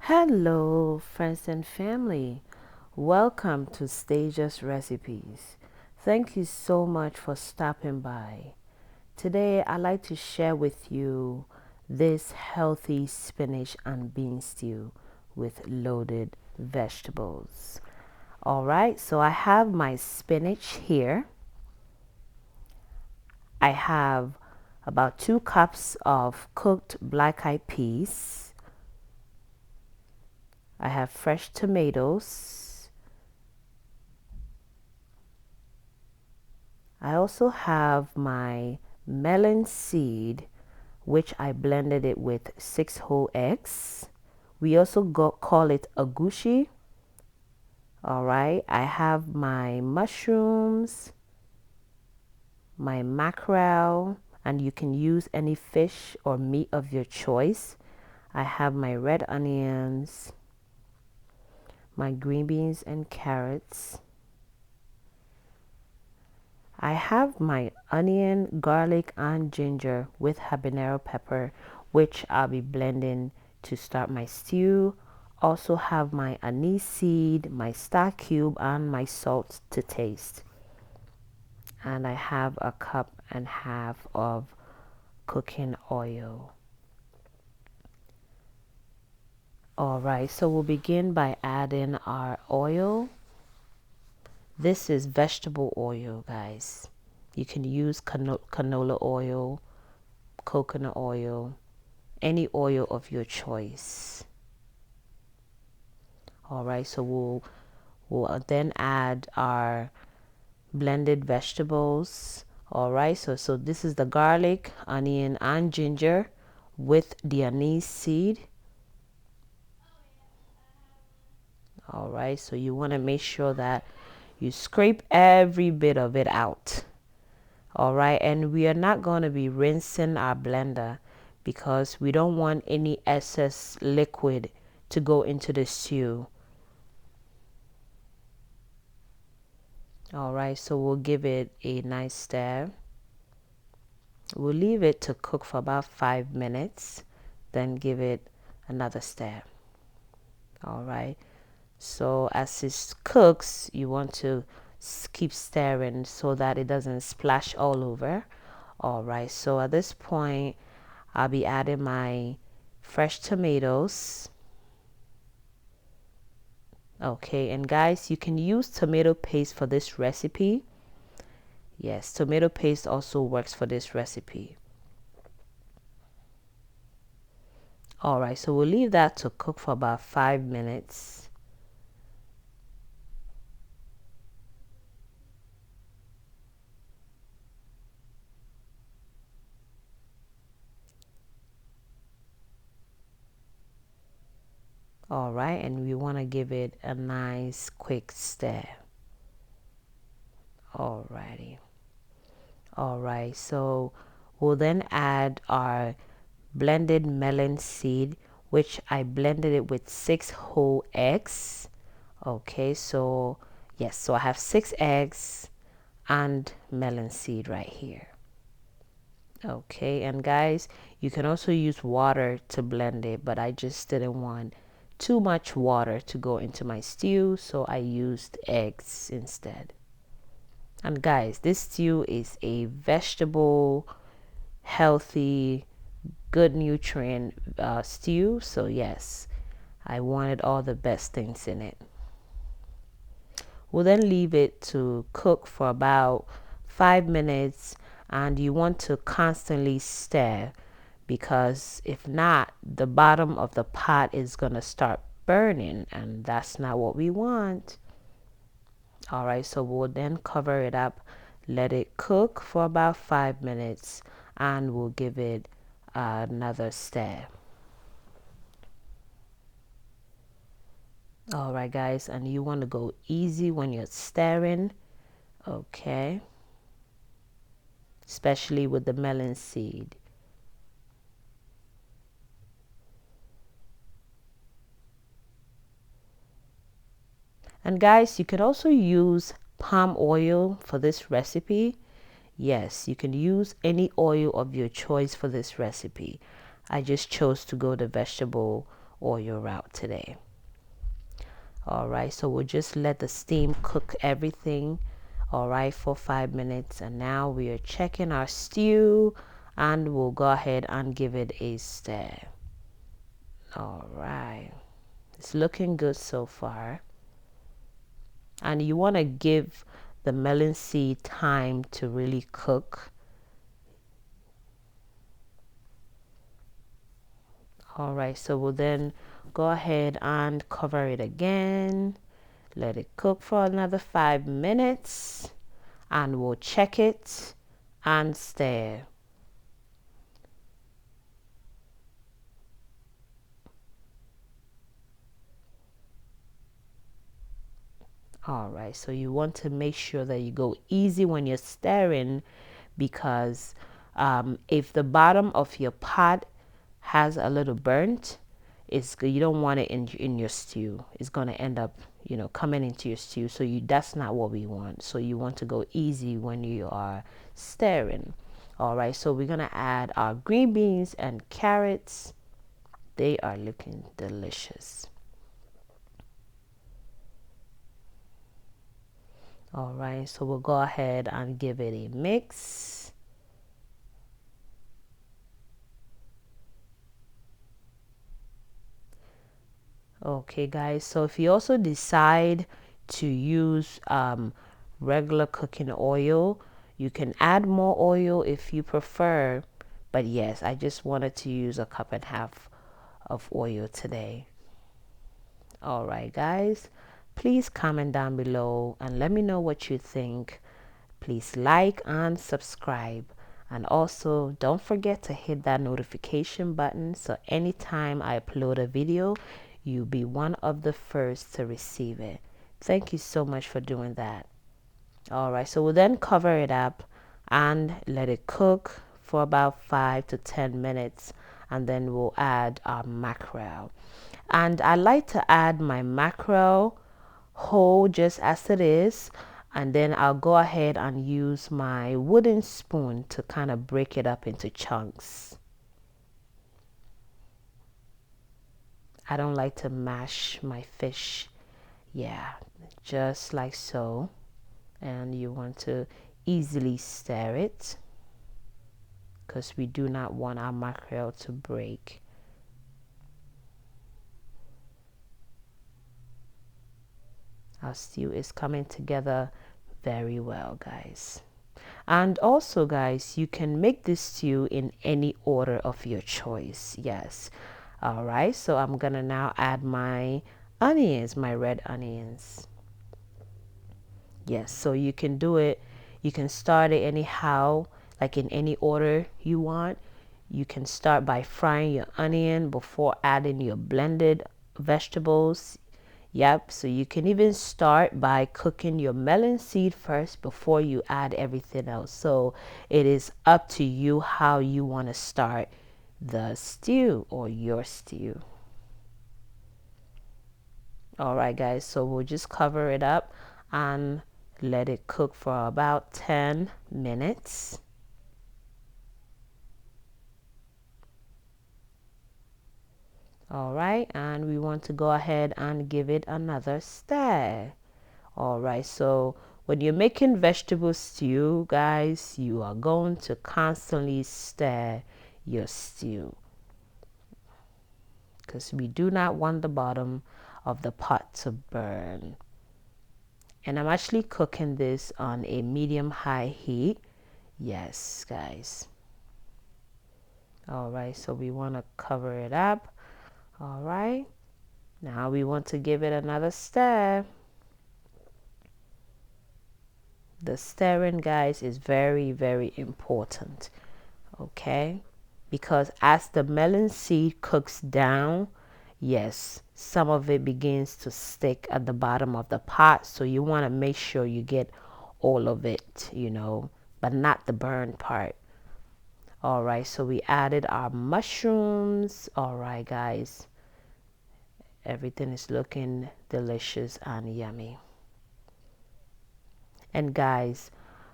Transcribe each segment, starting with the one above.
Hello, friends and family. Welcome to Stages Recipes. Thank you so much for stopping by. Today, I'd like to share with you this healthy spinach and bean stew with loaded vegetables. All right, so I have my spinach here. I have about 2 cups of cooked black eyed peas. I have fresh tomatoes. I also have my melon seed, which I blended it with 6 whole eggs. We also call it Agushi. All right, I have my mushrooms, my mackerel, and you can use any fish or meat of your choice. I have my red onions, my green beans and carrots. I have my onion, garlic, and ginger with habanero pepper, which I'll be blending to start my stew. Also have my anise seed, my star cube, and my salt to taste. And I have a cup and half of cooking oil. Alright, so we'll begin by adding our oil. This is vegetable oil, guys. You can use canola oil, coconut oil, any oil of your choice. All right, so we'll then add our blended vegetables. All right, so this is the garlic, onion, and ginger with the anise seed. All right, so you want to make sure that you scrape every bit of it out. All right, and we are not going to be rinsing our blender because we don't want any excess liquid to go into the stew. All right, so we'll give it a nice stir. We'll leave it to cook for about 5 minutes, then give it another stir. All right, so as it cooks, you want to keep stirring so that it doesn't splash all over. All right, so at this point, I'll be adding my fresh tomatoes. Okay, and guys, you can use tomato paste for this recipe. Yes, tomato paste also works for this recipe. All right, so we'll leave that to cook for about 5 minutes. All right, and we want to give it a nice quick stir. Alrighty. All right, so we'll then add our blended melon seed, which I blended it with 6 whole eggs. Okay, so yes, so I have 6 eggs and melon seed right here. Okay, and guys, you can also use water to blend it, but I just didn't want too much water to go into my stew, so I used eggs instead. And guys, this stew is a vegetable, healthy, good nutrient stew, so yes, I wanted all the best things in it. We'll then leave it to cook for about 5 minutes, and you want to constantly stir because if not, the bottom of the pot is going to start burning, and that's not what we want. All right, so we'll then cover it up, let it cook for about 5 minutes, and we'll give it another stir. All right, guys, and you want to go easy when you're stirring. Okay, especially with the melon seed. And guys, you can also use palm oil for this recipe. Yes, you can use any oil of your choice for this recipe. I just chose to go the vegetable oil route today. All right, so we'll just let the steam cook everything, all right, for 5 minutes. And now we are checking our stew, and we'll go ahead and give it a stir. All right, it's looking good so far. And you want to give the melon seed time to really cook. All right, so we'll then go ahead and cover it again. Let it cook for another 5 minutes, and we'll check it and stir. All right, so you want to make sure that you go easy when you're stirring, because if the bottom of your pot has a little burnt, you don't want it in your stew. It's going to end up, coming into your stew. So that's not what we want. So you want to go easy when you are stirring. All right, so we're going to add our green beans and carrots. They are looking delicious. All right, so we'll go ahead and give it a mix. Okay, guys, so if you also decide to use regular cooking oil, you can add more oil if you prefer. But yes, I just wanted to use 1.5 cups of oil today. All right, guys, please comment down below and let me know what you think. Please like and subscribe. And also, don't forget to hit that notification button so anytime I upload a video, you'll be one of the first to receive it. Thank you so much for doing that. All right, so we'll then cover it up and let it cook for about 5 to 10 minutes, and then we'll add our mackerel. And I like to add my mackerel whole just as it is, and then I'll go ahead and use my wooden spoon to kind of break it up into chunks. I don't like to mash my fish. Yeah, just like so. And you want to easily stir it, because we do not want our mackerel to break. Our stew is coming together very well, guys. And also, guys, you can make this stew in any order of your choice. Yes. All right, so I'm gonna now add my onions, my red onions. Yes, so you can do it, you can start it anyhow, like in any order you want. You can start by frying your onion before adding your blended vegetables. Yep, so you can even start by cooking your melon seed first before you add everything else. So it is up to you how you want to start the stew or your stew. All right, guys, so we'll just cover it up and let it cook for about 10 minutes. All right, and we want to go ahead and give it another stir. All right, so when you're making vegetable stew, guys, you are going to constantly stir your stew, because we do not want the bottom of the pot to burn. And I'm actually cooking this on a medium-high heat. Yes, guys. All right, so we want to cover it up. All right, now we want to give it another stir. The stirring, guys, is very, very important. Okay, because as the melon seed cooks down, yes, some of it begins to stick at the bottom of the pot. So you want to make sure you get all of it, but not the burned part. All right, so we added our mushrooms. All right, guys, everything is looking delicious and yummy. And guys,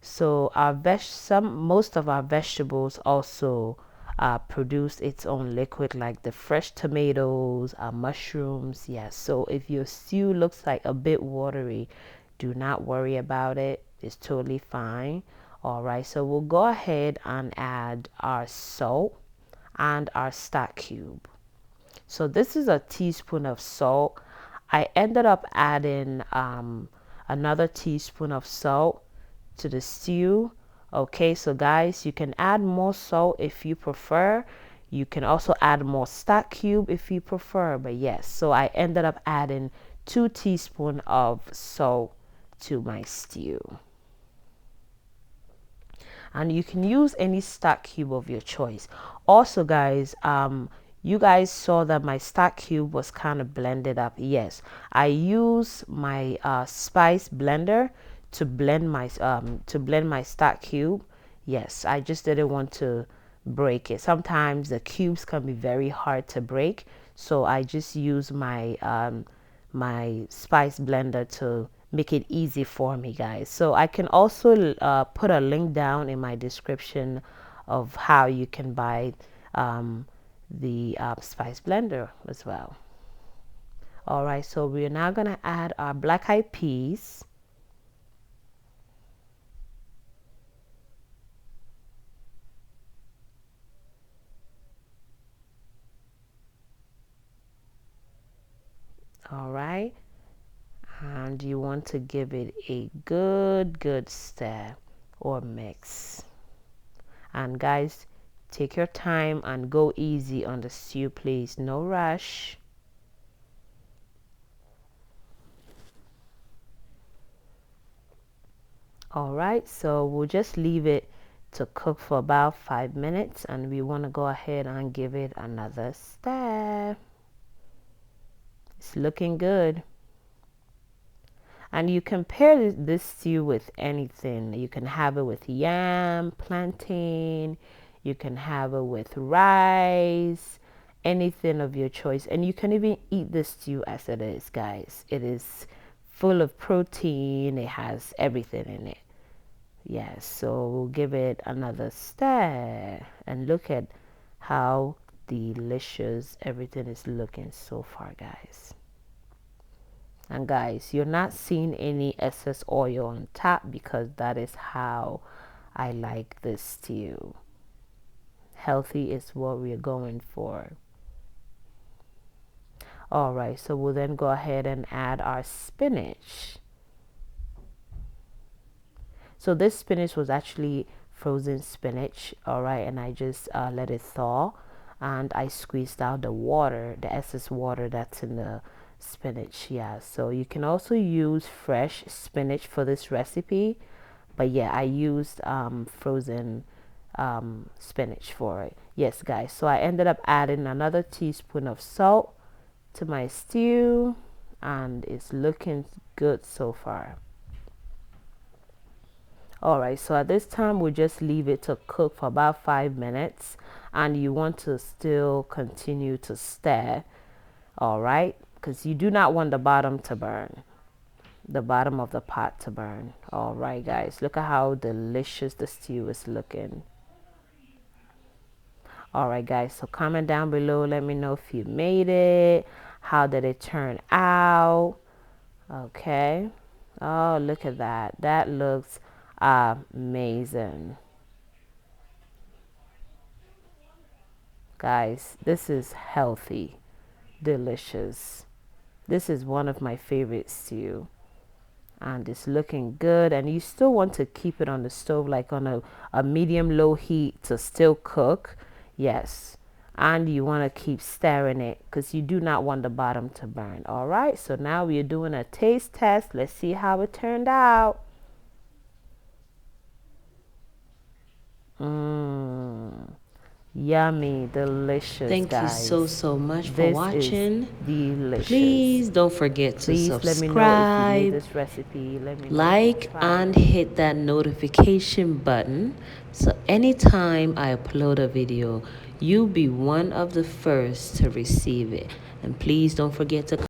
so most of our vegetables also produce its own liquid, like the fresh tomatoes, mushrooms. Yes, so if your stew looks like a bit watery, do not worry about it. It's totally fine. All right, so we'll go ahead and add our salt and our stock cube. So this is a teaspoon of salt. I ended up adding another teaspoon of salt to the stew. Okay, so guys, you can add more salt if you prefer. You can also add more stock cube if you prefer. But yes, so I ended up adding 2 teaspoons of salt to my stew. And you can use any stock cube of your choice. Also, guys, you guys saw that my stock cube was kind of blended up. Yes, I use my spice blender to blend my stock cube. Yes, I just didn't want to break it. Sometimes the cubes can be very hard to break, so I just use my spice blender to make it easy for me, guys. So I can also put a link down in my description of how you can buy the spice blender as well. All right, so we're now gonna add our black eyed peas. All right, and you want to give it a good stir or mix. And guys, take your time and go easy on the stew, please. No rush. All right, so we'll just leave it to cook for about 5 minutes, and we want to go ahead and give it another stir. It's looking good. And you can pair this stew with anything. You can have it with yam, plantain, you can have it with rice, anything of your choice. And you can even eat this stew as it is, guys. It is full of protein, it has everything in it. Yes, so we'll give it another stir. And look at how delicious everything is looking so far, guys. And guys, you're not seeing any excess oil on top because that is how I like this stew. Healthy is what we're going for. All right, so we'll then go ahead and add our spinach. So this spinach was actually frozen spinach, all right, and I just let it thaw, and I squeezed out the water, the excess water that's in the spinach. Yeah, so you can also use fresh spinach for this recipe, but yeah, I used frozen spinach for it. Yes, guys, so I ended up adding another teaspoon of salt to my stew, and it's looking good so far. All right, so at this time we'll just leave it to cook for about 5 minutes, and you want to still continue to stir. All right, because you do not want the bottom to burn, the bottom of the pot to burn. All right, guys, look at how delicious the stew is looking. All right, guys, so comment down below, let me know if you made it, how did it turn out. Okay, oh, look at that, that looks amazing. Guys, this is healthy, delicious. This is one of my favorite stew, and it's looking good. And you still want to keep it on the stove, like on a medium low heat to still cook. Yes, and you want to keep stirring it because you do not want the bottom to burn. All right, so now we're doing a taste test. Let's see how it turned out. Yummy, delicious. Thank guys. you so much for This watching. is delicious. Please don't forget to Please subscribe, let me know if you made this recipe. Let me know like, and hit that notification button so anytime I upload a video, you'll be one of the first to receive it. And please don't forget to